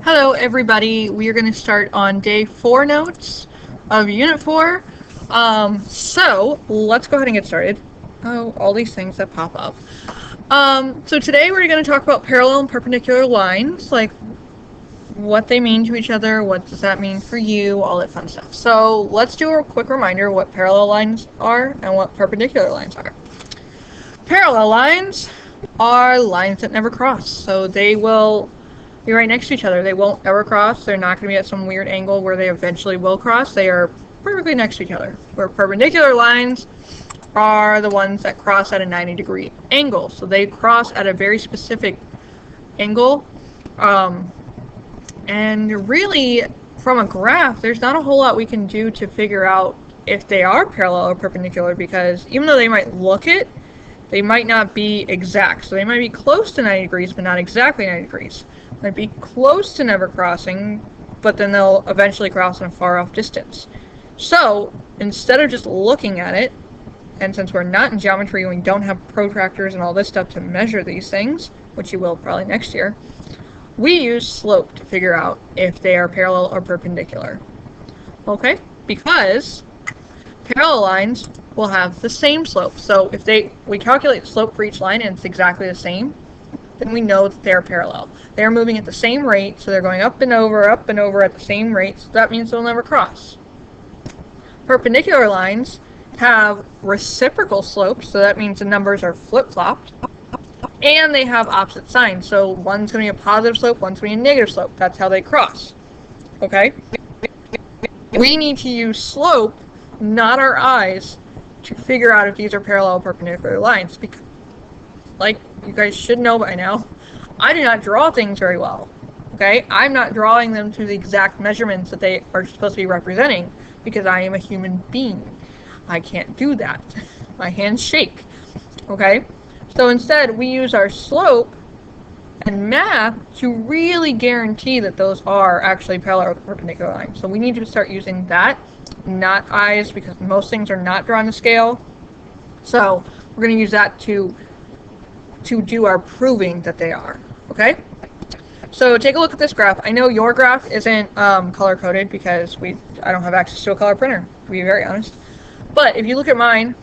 Hello everybody, we are going to start on day 4 notes of Unit 4. So let's go ahead and get started. Oh, all these things that pop up. So today we're going to talk about parallel and perpendicular lines, like what they mean to each other, what does that mean for you, all that fun stuff. So let's do a quick reminder what parallel lines are and what perpendicular lines are. Parallel lines are lines that never cross, so they will be right next to each other. They won't ever cross. They're not going to be at some weird angle where they eventually will cross. They are perfectly next to each other. Where perpendicular lines are the ones that cross at a 90-degree angle. So they cross at a very specific angle. And really, from a graph, there's not a whole lot we can do to figure out if they are parallel or perpendicular, because even though they might look it, they might not be exact. So they might be close to 90 degrees, but not exactly 90 degrees. Might be close to never crossing, but then they'll eventually cross in a far off distance. So instead of just looking at it, and since we're not in geometry and we don't have protractors and all this stuff to measure these things, which you will probably next year, we use slope to figure out if they are parallel or perpendicular. Okay? Because parallel lines will have the same slope. So if we calculate the slope for each line and it's exactly the same, then we know that they're parallel. They're moving at the same rate, so they're going up and over at the same rate, so that means they'll never cross. Perpendicular lines have reciprocal slopes, so that means the numbers are flip-flopped, and they have opposite signs, so one's going to be a positive slope, one's going to be a negative slope. That's how they cross. Okay? We need to use slope, not our eyes, to figure out if these are parallel or perpendicular lines, because, like you guys should know by now, I do not draw things very well. Okay? I'm not drawing them to the exact measurements that they are supposed to be representing because I am a human being. I can't do that. My hands shake. Okay? So instead, we use our slope and math to really guarantee that those are actually parallel or perpendicular lines. So we need to start using that, not eyes, because most things are not drawn to scale. So we're going to use that to do our proving that they are. Okay? So take a look at this graph. I know your graph isn't color-coded because I don't have access to a color printer, to be very honest. But if you look at mine,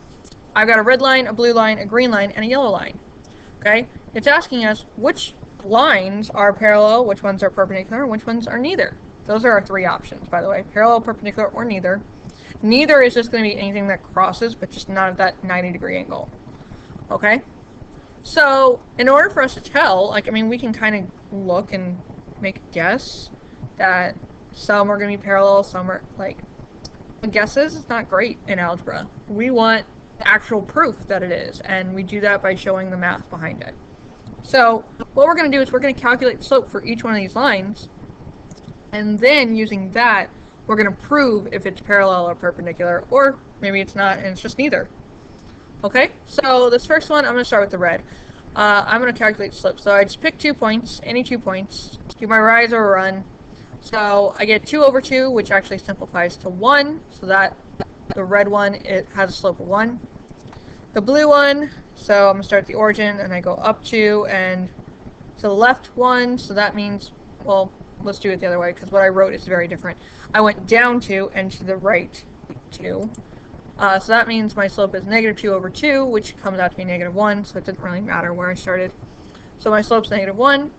I've got a red line, a blue line, a green line, and a yellow line. Okay? It's asking us which lines are parallel, which ones are perpendicular, and which ones are neither. Those are our 3 options, by the way. Parallel, perpendicular, or neither. Neither is just going to be anything that crosses, but just not at that 90-degree angle. Okay? So, in order for us to tell, we can kind of look and make a guess that some are going to be parallel, some are, guesses is not great in algebra. We want actual proof that it is, and we do that by showing the math behind it. So, what we're going to do is we're going to calculate the slope for each one of these lines, and then using that, we're going to prove if it's parallel or perpendicular, or maybe it's not, and it's just neither. Okay, so this first one, I'm going to start with the red. I'm going to calculate slope. So I just pick 2 points, any 2 points, do my rise or run. So I get 2 over 2, which actually simplifies to 1, so that the red one, it has a slope of 1. The blue one, so I'm going to start at the origin, and I go up 2, and to the left 1, so that means, well, let's do it the other way, because what I wrote is very different. I went down 2, and to the right 2. So that means my slope is negative 2 over 2, which comes out to be negative 1, so it doesn't really matter where I started. So my slope's negative 1.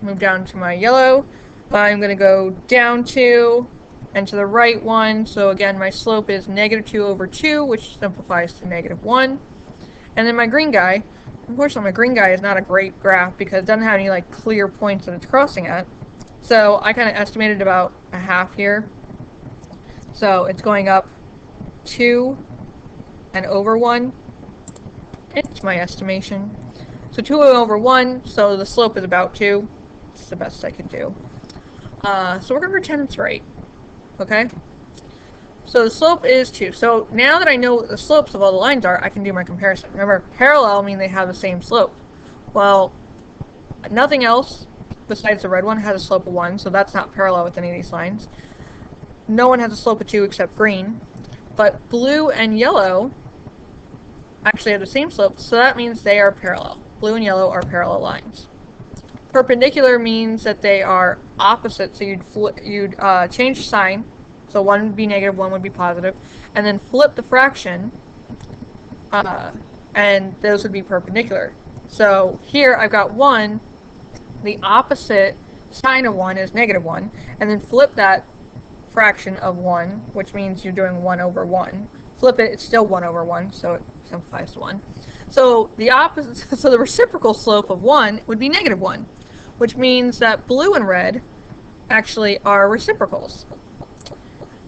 Move down to my yellow. I'm going to go down 2 and to the right 1. So again, my slope is negative 2 over 2, which simplifies to negative 1. And then my green guy, unfortunately my green guy is not a great graph because it doesn't have any clear points that it's crossing at. So I kind of estimated about a half here. So it's going up 2 and over 1. It's my estimation. So 2 over 1, so the slope is about 2. It's the best I can do. So we're going to pretend it's right. Okay? So the slope is 2. So now that I know what the slopes of all the lines are, I can do my comparison. Remember, parallel mean they have the same slope. Well, nothing else besides the red one has a slope of 1, so that's not parallel with any of these lines. No one has a slope of 2 except green. But blue and yellow actually have the same slope, so that means they are parallel. Blue and yellow are parallel lines. Perpendicular means that they are opposite, so you'd change sign. So one would be negative, one would be positive, and then flip the fraction, and those would be perpendicular. So here I've got 1, the opposite sign of 1 is -1, and then flip that fraction of 1, which means you're doing 1 over 1. Flip it, it's still 1 over 1, so it simplifies to 1. So the opposite, so the reciprocal slope of 1 would be -1, which means that blue and red actually are reciprocals.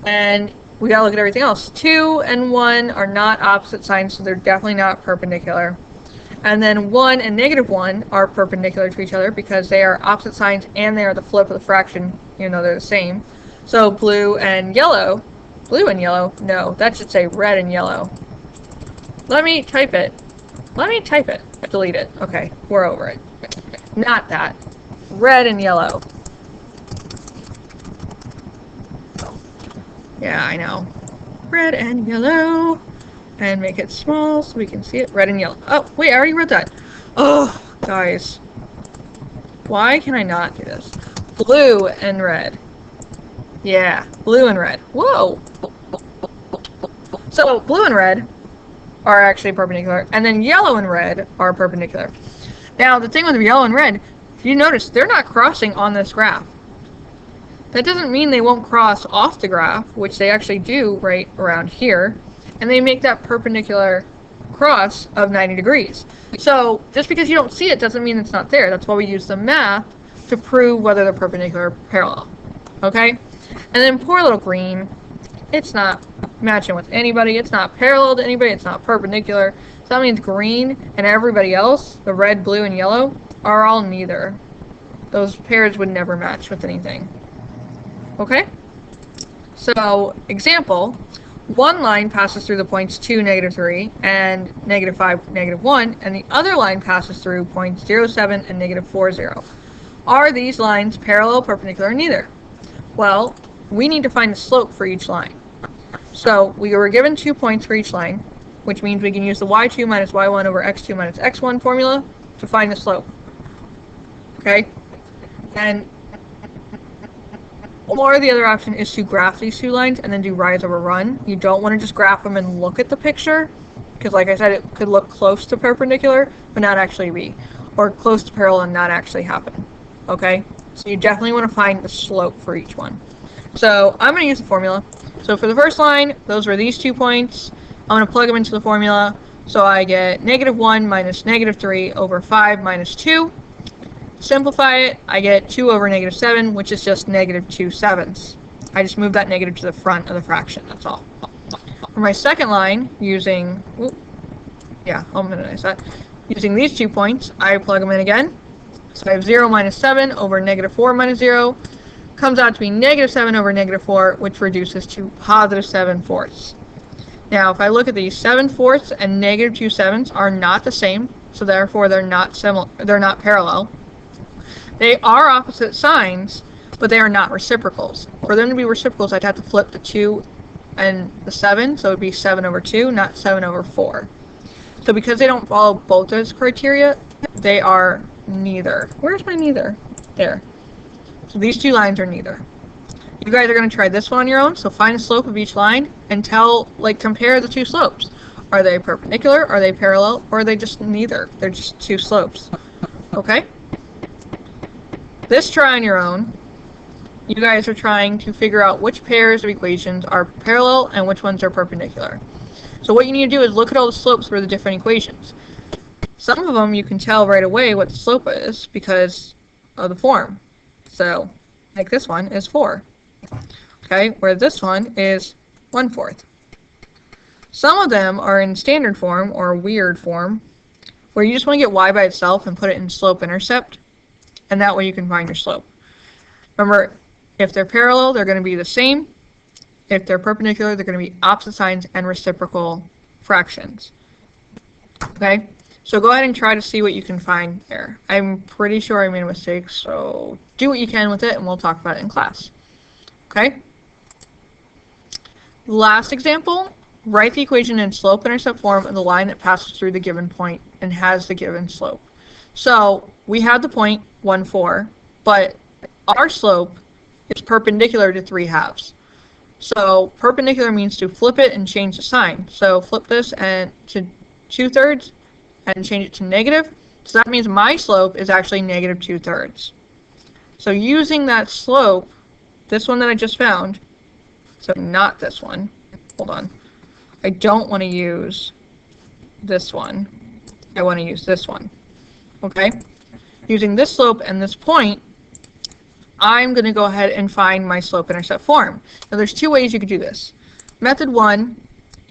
And we gotta look at everything else. 2 and 1 are not opposite signs, so they're definitely not perpendicular. And then 1 and -1 are perpendicular to each other because they are opposite signs and they are the flip of the fraction, even though they're the same. So blue and yellow, no, that should say red and yellow. Let me type it. Delete it. Okay, we're over it. Not that. Red and yellow. Yeah, I know. Red and yellow. And make it small so we can see it. Red and yellow. Oh, wait, I already read that. Oh, guys. Why can I not do this? Blue and red. Yeah, blue and red. Whoa! So, blue and red are actually perpendicular, and then yellow and red are perpendicular. Now, the thing with yellow and red, if you notice, they're not crossing on this graph. That doesn't mean they won't cross off the graph, which they actually do right around here, and they make that perpendicular cross of 90 degrees. So, just because you don't see it doesn't mean it's not there. That's why we use the math to prove whether they're perpendicular or parallel. Okay? And then poor little green, it's not matching with anybody, it's not parallel to anybody, it's not perpendicular. So that means green and everybody else, the red, blue, and yellow, are all neither. Those pairs would never match with anything. Okay? So, example, one line passes through the points 2, -3, and -5, -1, and the other line passes through points 0, 7, and -4, 0. Are these lines parallel, perpendicular, or neither? Well, we need to find the slope for each line. So we were given 2 points for each line, which means we can use the y2 minus y1 over x2 minus x1 formula to find the slope. Okay? And or the other option is to graph these two lines and then do rise over run. You don't want to just graph them and look at the picture, because like I said, it could look close to perpendicular, but not actually be. Or close to parallel and not actually happen. Okay? So you definitely want to find the slope for each one. So I'm going to use the formula. So for the first line, those were these 2 points. I'm going to plug them into the formula. So I get -1 minus -3 over 5 minus 2. Simplify it, I get 2 over -7, which is just -2/7. I just moved that negative to the front of the fraction, that's all. For my second line, using, using these 2 points, I plug them in again. So I have 0 minus 7 over -4 minus 0. Comes out to be -7 over -4, which reduces to +7/4. Now, if I look at these, 7/4 and -2/7 are not the same, so therefore they're not parallel. They are opposite signs, but they are not reciprocals. For them to be reciprocals, I'd have to flip the 2 and the 7, so it would be 7 over 2, not 7 over 4. So because they don't follow both those criteria, they are neither. Where's my neither? There. So these two lines are neither. You guys are going to try this one on your own, so find the slope of each line and compare the two slopes. Are they perpendicular, are they parallel, or are they just neither? They're just two slopes. Okay? This try on your own, you guys are trying to figure out which pairs of equations are parallel and which ones are perpendicular. So what you need to do is look at all the slopes for the different equations. Some of them you can tell right away what the slope is because of the form. So, like this one is 4. Okay, where this one is 1/4. Some of them are in standard form or weird form, where you just want to get y by itself and put it in slope-intercept, and that way you can find your slope. Remember, if they're parallel, they're going to be the same. If they're perpendicular, they're going to be opposite signs and reciprocal fractions. Okay? So go ahead and try to see what you can find there. I'm pretty sure I made a mistake, so do what you can with it, and we'll talk about it in class. Okay? Last example, write the equation in slope-intercept form of the line that passes through the given point and has the given slope. So we have the point 1, 4, but our slope is perpendicular to 3/2. So perpendicular means to flip it and change the sign. So flip this and to 2/3 and change it to negative. So that means my slope is actually negative 2/3. So using that slope, this one that I just found, so not this one, hold on. I don't want to use this one. I want to use this one. Okay? Using this slope and this point, I'm going to go ahead and find my slope-intercept form. Now there's two ways you could do this. Method 1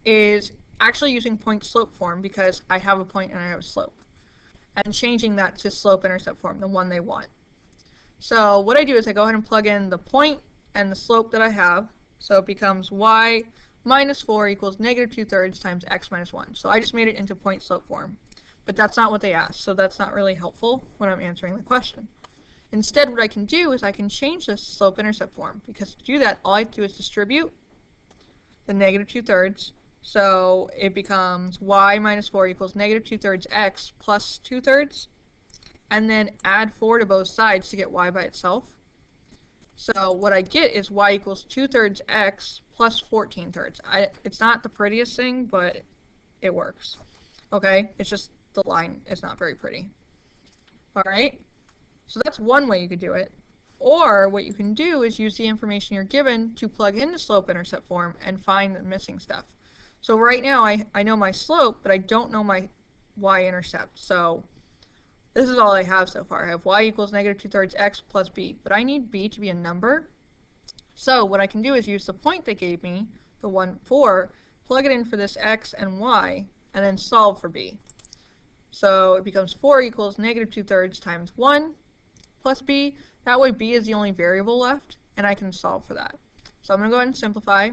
is actually using point-slope form because I have a point and I have a slope, and changing that to slope-intercept form, the one they want. So what I do is I go ahead and plug in the point and the slope that I have. So it becomes y minus 4 equals negative 2/3 times x minus 1. So I just made it into point-slope form. But that's not what they asked, so that's not really helpful when I'm answering the question. Instead, what I can do is I can change this slope-intercept form, because to do that, all I have to do is distribute the negative 2/3. So it becomes y minus 4 equals negative 2/3 x plus 2/3, and then add 4 to both sides to get y by itself. So what I get is y equals 2/3 x plus 14/3. It's not the prettiest thing, but it works. Okay, it's just the line is not very pretty. All right. So that's one way you could do it. Or what you can do is use the information you're given to plug into slope-intercept form and find the missing stuff. So right now I know my slope, but I don't know my y-intercept. So this is all I have so far. I have y equals negative 2/3 x plus b, but I need b to be a number. So what I can do is use the point they gave me, the 1, 4, plug it in for this x and y, and then solve for b. So it becomes 4 equals negative 2/3 times 1 plus b. That way b is the only variable left, and I can solve for that. So I'm going to go ahead and simplify.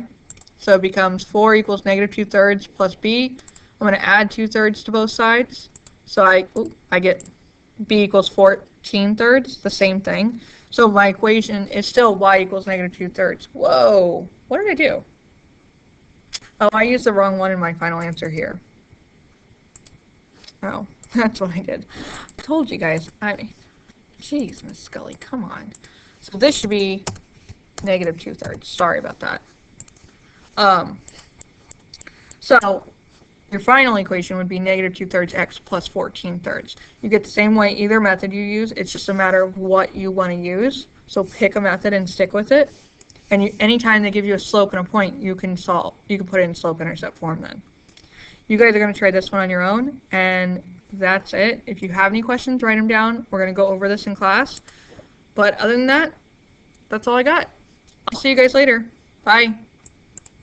So it becomes 4 equals negative 2/3 plus b. I'm going to add 2/3 to both sides. So I get b equals 14/3, the same thing. So my equation is still y equals negative 2/3. Whoa, what did I do? Oh, I used the wrong one in my final answer here. Oh, that's what I did. I told you guys. Jeez, Miss Scully, come on. So this should be negative 2/3. Sorry about that. So your final equation would be negative 2/3 x plus 14/3. You get the same way either method you use. It's just a matter of what you want to use. So pick a method and stick with it. And anytime they give you a slope and a point, you can solve. You can put it in slope-intercept form then. You guys are going to try this one on your own, and that's it. If you have any questions, write them down. We're going to go over this in class. But other than that, that's all I got. I'll see you guys later. Bye.